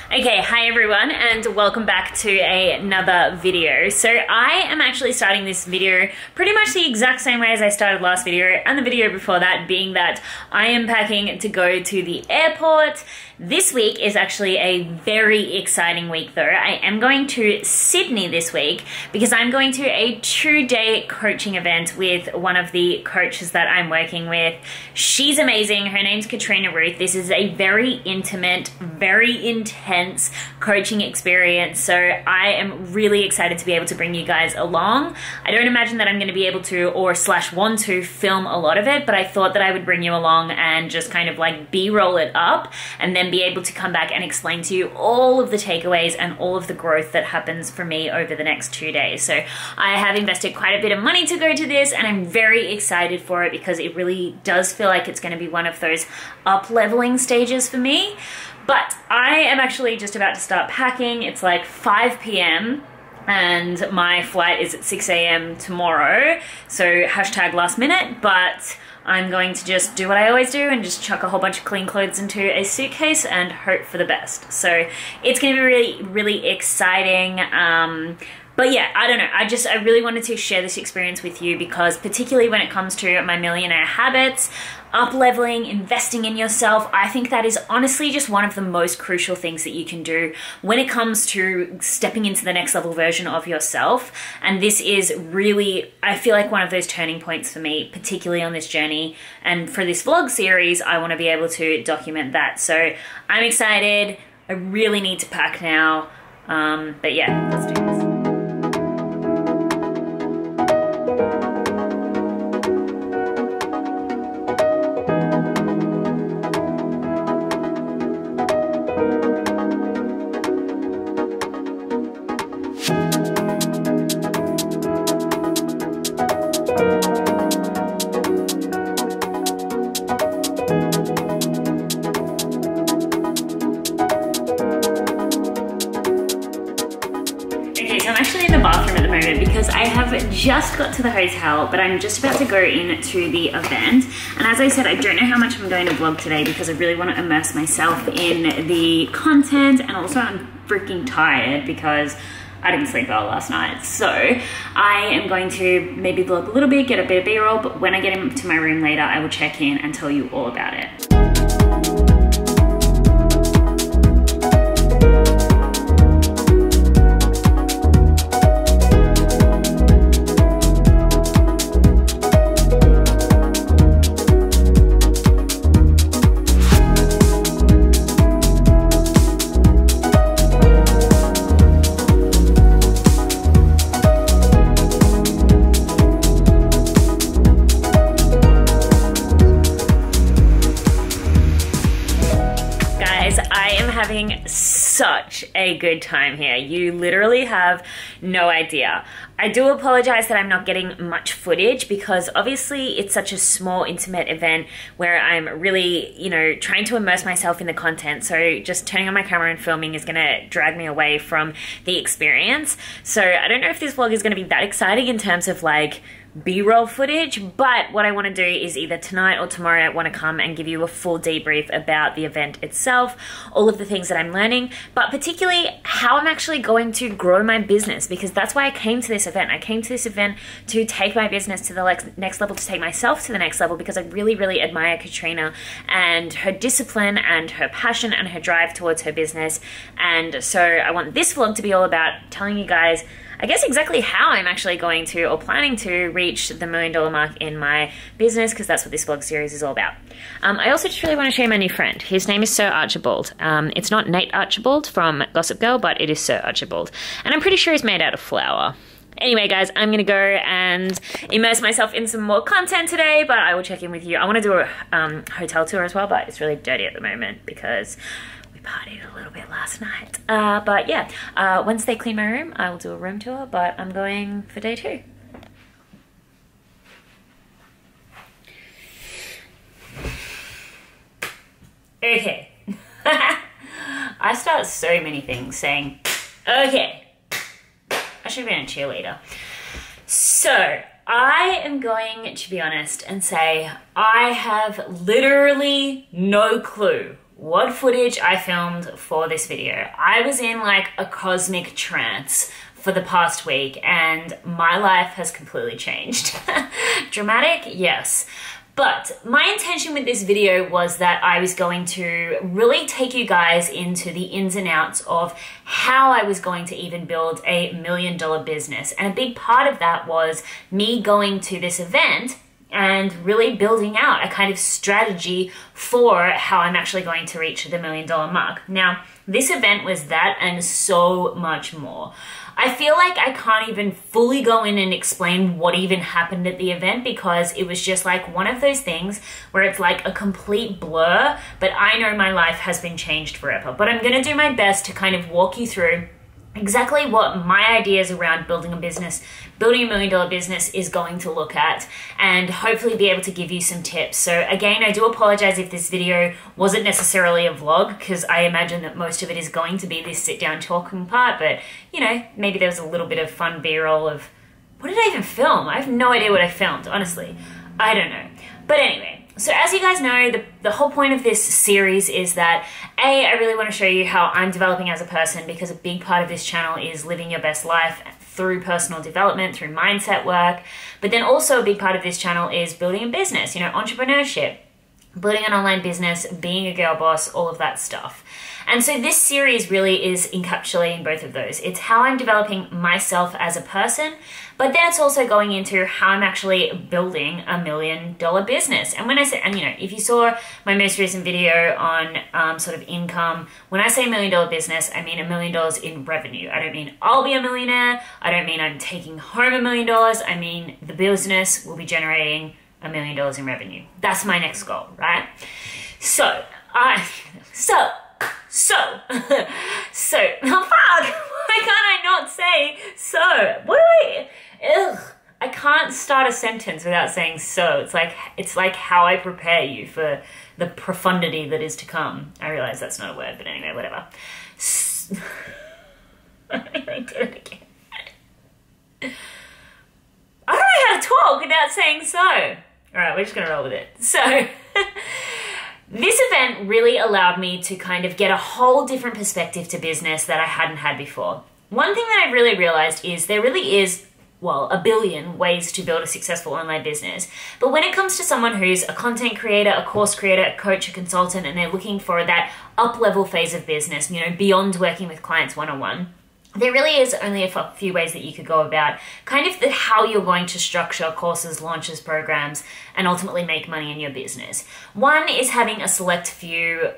Okay, hi everyone and welcome back to another video. So I am actually starting this video pretty much the exact same way as I started last video and the video before that, being that I am packing to go to the airport. This week is actually a very exciting week though. I am going to Sydney this week because I'm going to a 2-day coaching event with one of the coaches that I'm working with. She's amazing. Her name's Katrina Ruth. This is a very intimate, very intense coaching experience. So I am really excited to be able to bring you guys along. I don't imagine that I'm going to be able to or / want to film a lot of it, but I thought that I would bring you along and just kind of like B-roll it up and then be able to come back and explain to you all of the takeaways and all of the growth that happens for me over the next 2 days. So I have invested quite a bit of money to go to this and I'm very excited for it because it really does feel like it's going to be one of those up-leveling stages for me. But I am actually just about to start packing. It's like 5 p.m. and my flight is at 6 a.m. tomorrow. So hashtag last minute, but I'm going to just do what I always do and just chuck a whole bunch of clean clothes into a suitcase and hope for the best. So it's going to be really, really exciting. But yeah, I don't know. I really wanted to share this experience with you because particularly when it comes to my millionaire habits, up-leveling, investing in yourself, I think that is honestly just one of the most crucial things that you can do when it comes to stepping into the next level version of yourself. And this is really, I feel like one of those turning points for me, particularly on this journey. And for this vlog series, I want to be able to document that. So I'm excited. I really need to pack now. But yeah, let's do this. Because I have just got to the hotel, but I'm just about to go into the event. And as I said, I don't know how much I'm going to vlog today because I really want to immerse myself in the content, and also I'm freaking tired because I didn't sleep well last night. So I am going to maybe vlog a little bit, get a bit of B-roll, but when I get into my room later, I will check in and tell you all about it. Having such a good time here. You literally have no idea. I do apologize that I'm not getting much footage because obviously it's such a small, intimate event where I'm really, you know, trying to immerse myself in the content. So just turning on my camera and filming is gonna drag me away from the experience. So I don't know if this vlog is gonna be that exciting in terms of like B-roll footage, but what I want to do is either tonight or tomorrow I want to come and give you a full debrief about the event itself, all of the things that I'm learning, but particularly how I'm actually going to grow my business, because that's why I came to this event. I came to this event to take my business to the next level, to take myself to the next level, because I really, really admire Katrina and her discipline and her passion and her drive towards her business. And so I want this vlog to be all about telling you guys, I guess, exactly how I'm actually going to or planning to reach the $1 million mark in my business, because that's what this vlog series is all about. I also just really want to show you my new friend. His name is Sir Archibald. It's not Nate Archibald from Gossip Girl, but it is Sir Archibald. And I'm pretty sure he's made out of flour. Anyway, guys, I'm going to go and immerse myself in some more content today, but I will check in with you. I want to do a hotel tour as well, but it's really dirty at the moment because partied a little bit last night. But yeah, once they clean my room, I will do a room tour, but I'm going for day 2. Okay. I start so many things saying, okay. I should have been a cheerleader. So I am going to be honest and say I have literally no clue what footage I filmed for this video. I was in like a cosmic trance for the past week and my life has completely changed. Dramatic? Yes. But my intention with this video was that I was going to really take you guys into the ins and outs of how I was going to even build a $1 million business. And a big part of that was me going to this event and really building out a kind of strategy for how I'm actually going to reach the $1 million mark. Now, this event was that and so much more. I feel like I can't even fully go in and explain what even happened at the event because it was just like one of those things where it's like a complete blur, but I know my life has been changed forever. But I'm gonna do my best to kind of walk you through exactly what my ideas around building a business, building $1 million business is going to look at, and hopefully be able to give you some tips. So again, I do apologize if this video wasn't necessarily a vlog, because I imagine that most of it is going to be this sit down talking part, but you know, maybe there was a little bit of fun B-roll of, what did I even film? I have no idea what I filmed, honestly. I don't know. But anyway, so as you guys know, the whole point of this series is that I really want to show you how I'm developing as a person, because a big part of this channel is living your best life through personal development, through mindset work. But then also a big part of this channel is building a business, you know, entrepreneurship, building an online business, being a girl boss, all of that stuff. And so this series really is encapsulating both of those. It's how I'm developing myself as a person, but then it's also going into how I'm actually building a $1 million business. And when I say, and you know, if you saw my most recent video on sort of income, when I say $1 million business, I mean $1 million in revenue. I don't mean I'll be a millionaire. I don't mean I'm taking home $1 million. I mean the business will be generating $1 million in revenue. That's my next goal, right? So, oh fuck, why can't I not say so? I can't start a sentence without saying so. It's like how I prepare you for the profundity that is to come. I realize that's not a word, but anyway, whatever. I did it again. I don't know how to talk without saying so. All right, we're just gonna roll with it. So, this event really allowed me to kind of get a whole different perspective to business that I hadn't had before. One thing that I really realized is there really is, well, a billion ways to build a successful online business. But when it comes to someone who's a content creator, a course creator, a coach, a consultant, and they're looking for that up-level phase of business, you know, beyond working with clients one-on-one, there really is only a few ways that you could go about kind of how you're going to structure courses, launches, programs, and ultimately make money in your business. One is having a select few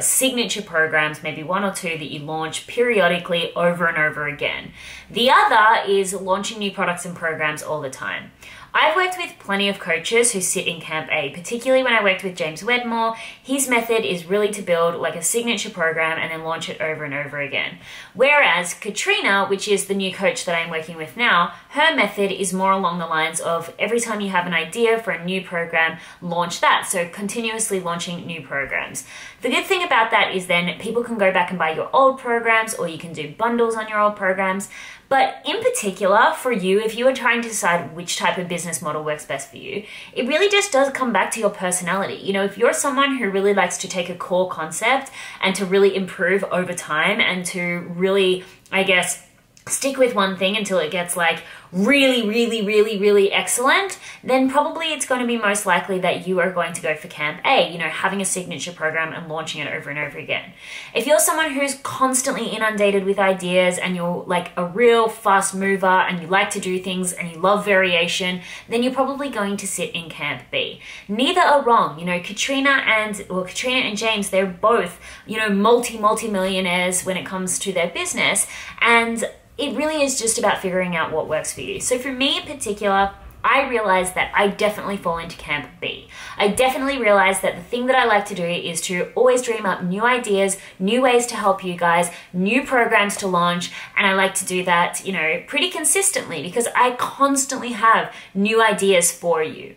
signature programs, maybe one or two that you launch periodically over and over again. The other is launching new products and programs all the time. I've worked with plenty of coaches who sit in Camp A, particularly when I worked with James Wedmore. His method is really to build like a signature program and then launch it over and over again. Whereas Katrina, which is the new coach that I'm working with now, her method is more along the lines of every time you have an idea for a new program, launch that. So continuously launching new programs. The good thing about that is then people can go back and buy your old programs, or you can do bundles on your old programs. But in particular, for you, if you are trying to decide which type of business model works best for you, it really just does come back to your personality. You know, if you're someone who really likes to take a core concept and to really improve over time and to really, I guess, stick with one thing until it gets like really excellent, then probably it's going to be most likely that you are going to go for Camp A, you know, having a signature program and launching it over and over again. If you're someone who's constantly inundated with ideas and you're like a real fast mover and you like to do things and you love variation, then you're probably going to sit in Camp B. Neither are wrong. You know, Katrina and James, they're both, you know, multi-millionaires when it comes to their business, and it really is just about figuring out what works for you. So for me in particular, I realized that I definitely fall into Camp B. I definitely realized that the thing that I like to do is to always dream up new ideas, new ways to help you guys, new programs to launch, and I like to do that, you know, pretty consistently because I constantly have new ideas for you.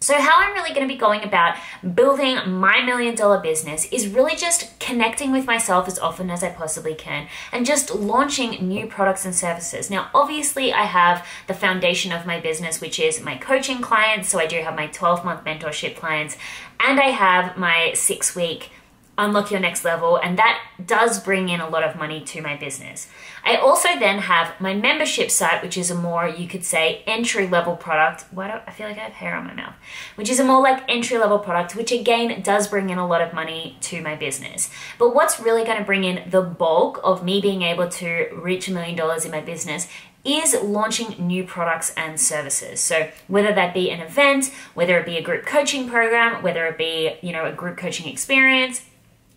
So how I'm really going to be going about building my $1 million business is really just connecting with myself as often as I possibly can and just launching new products and services. Now, obviously, I have the foundation of my business, which is my coaching clients. So I do have my 12-month mentorship clients, and I have my 6-week unlock your next level, and that does bring in a lot of money to my business. I also then have my membership site, which is a more, you could say, entry-level product. Why do I feel like I have hair on my mouth? Which is a more like entry-level product, which again does bring in a lot of money to my business. But what's really going to bring in the bulk of me being able to reach $1 million in my business is launching new products and services. So whether that be an event, whether it be a group coaching program, whether it be, you know, a group coaching experience,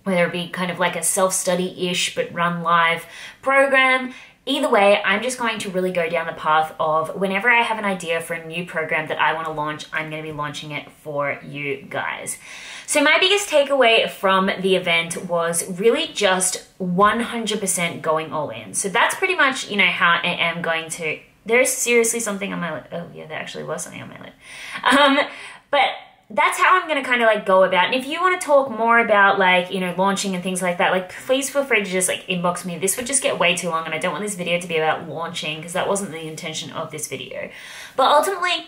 whether it be kind of like a self-study-ish but run live program, either way, I'm just going to really go down the path of whenever I have an idea for a new program that I want to launch, I'm going to be launching it for you guys. So my biggest takeaway from the event was really just 100% going all in. So that's pretty much, you know, how I am going to, there's seriously something on my lip. Oh yeah, there actually was something on my lip. But that's how I'm going to kind of like go about. And if you want to talk more about like, you know, launching and things like that, like please feel free to just like inbox me. This would just get way too long and I don't want this video to be about launching because that wasn't the intention of this video. But ultimately,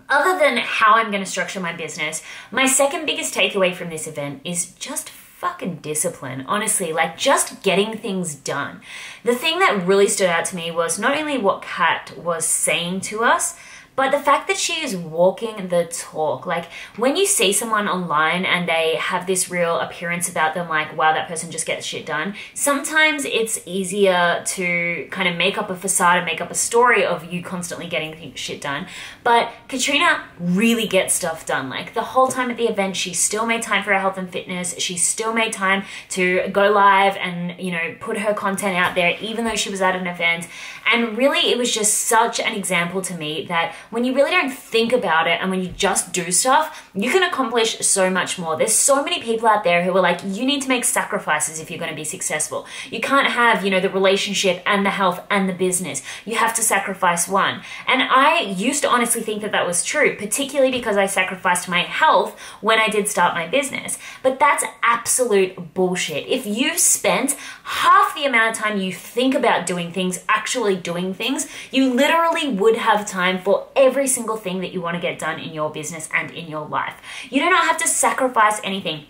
other than how I'm going to structure my business, my second biggest takeaway from this event is just fucking discipline. Honestly, like just getting things done. The thing that really stood out to me was not only what Kat was saying to us, but the fact that she is walking the talk. Like when you see someone online and they have this real appearance about them, like, wow, that person just gets shit done. Sometimes it's easier to kind of make up a facade and make up a story of you constantly getting shit done. But Katrina really gets stuff done. Like the whole time at the event, she still made time for her health and fitness. She still made time to go live and, you know, put her content out there, even though she was at an event. And really, it was just such an example to me that when you really don't think about it and when you just do stuff, you can accomplish so much more. There's so many people out there who are like, you need to make sacrifices if you're going to be successful. You can't have, you know, the relationship and the health and the business. You have to sacrifice one. And I used to honestly think that that was true, particularly because I sacrificed my health when I did start my business. But that's absolute bullshit. If you spent half the amount of time you think about doing things, actually doing things, you literally would have time for every single thing that you want to get done in your business and in your life. You do not have to sacrifice anything.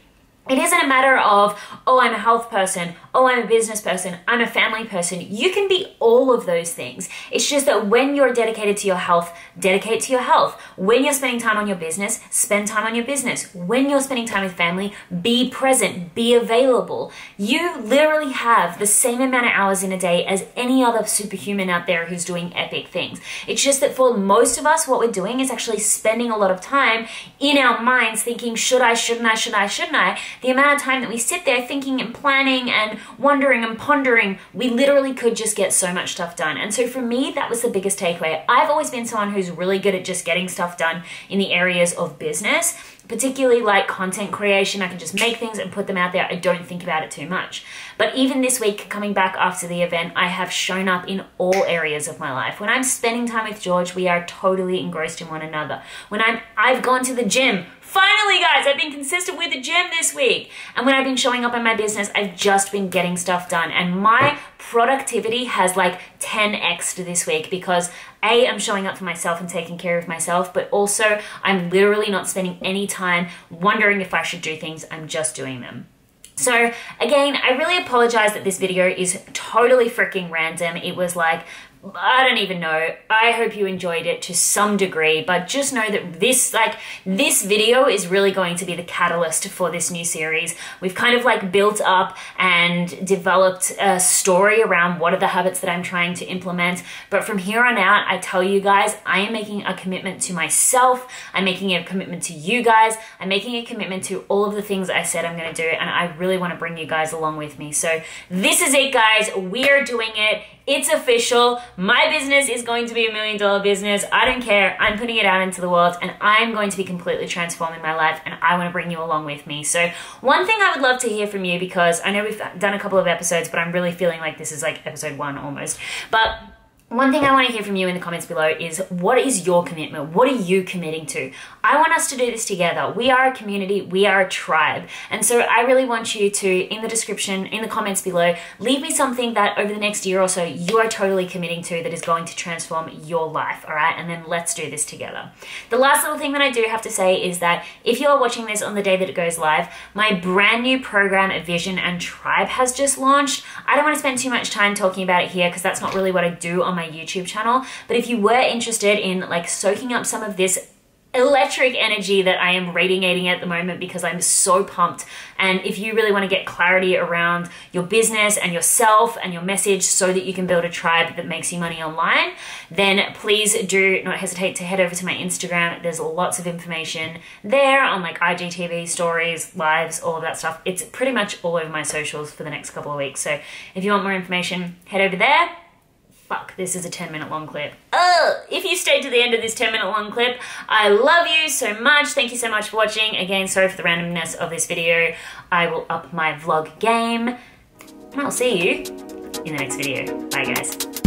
It isn't a matter of, oh, I'm a health person, oh, I'm a business person, I'm a family person. You can be all of those things. It's just that when you're dedicated to your health, dedicate to your health. When you're spending time on your business, spend time on your business. When you're spending time with family, be present, be available. You literally have the same amount of hours in a day as any other superhuman out there who's doing epic things. It's just that for most of us, what we're doing is actually spending a lot of time in our minds thinking, should I, shouldn't I, should I, shouldn't I? The amount of time that we sit there thinking and planning and wondering and pondering, we literally could just get so much stuff done. And so for me, that was the biggest takeaway. I've always been someone who's really good at just getting stuff done in the areas of business, particularly like content creation. I can just make things and put them out there. I don't think about it too much. But even this week, coming back after the event, I have shown up in all areas of my life. When I'm spending time with George, we are totally engrossed in one another. When I've gone to the gym. Finally, guys, I've been consistent with the gym this week. And when I've been showing up in my business, I've just been getting stuff done. And my productivity has like 10x'd this week because A, I'm showing up for myself and taking care of myself, but also I'm literally not spending any time wondering if I should do things. I'm just doing them. So again, I really apologize that this video is totally freaking random. It was like, I don't even know. I hope you enjoyed it to some degree, but just know that this video is really going to be the catalyst for this new series. We've kind of like built up and developed a story around what are the habits that I'm trying to implement. But from here on out, I tell you guys, I am making a commitment to myself. I'm making a commitment to you guys. I'm making a commitment to all of the things I said I'm going to do. And I really want to bring you guys along with me. So this is it, guys. We're doing it. It's official. My business is going to be $1 million business. I don't care. I'm putting it out into the world and I'm going to be completely transforming my life and I want to bring you along with me. So one thing I would love to hear from you, because I know we've done a couple of episodes, but I'm really feeling like this is like episode 1 almost. But One thing I want to hear from you in the comments below is, what is your commitment? What are you committing to? I want us to do this together. We are a community, we are a tribe. And so I really want you to, in the description, in the comments below, leave me something that over the next year or so you are totally committing to that is going to transform your life, all right? And then let's do this together. The last little thing that I do have to say is that if you're watching this on the day that it goes live, my brand new program, Vision and Tribe, has just launched. I don't want to spend too much time talking about it here because that's not really what I do on my YouTube channel. But if you were interested in like soaking up some of this electric energy that I am radiating at the moment, because I'm so pumped, and if you really want to get clarity around your business and yourself and your message so that you can build a tribe that makes you money online, then please do not hesitate to head over to my Instagram. There's lots of information there on like IGTV, stories, lives, all of that stuff. It's pretty much all over my socials for the next couple of weeks. So if you want more information, head over there. Fuck, this is a 10-minute long clip. If you stayed to the end of this 10-minute long clip, I love you so much. Thank you so much for watching. Again, sorry for the randomness of this video. I will up my vlog game, and I'll see you in the next video. Bye, guys.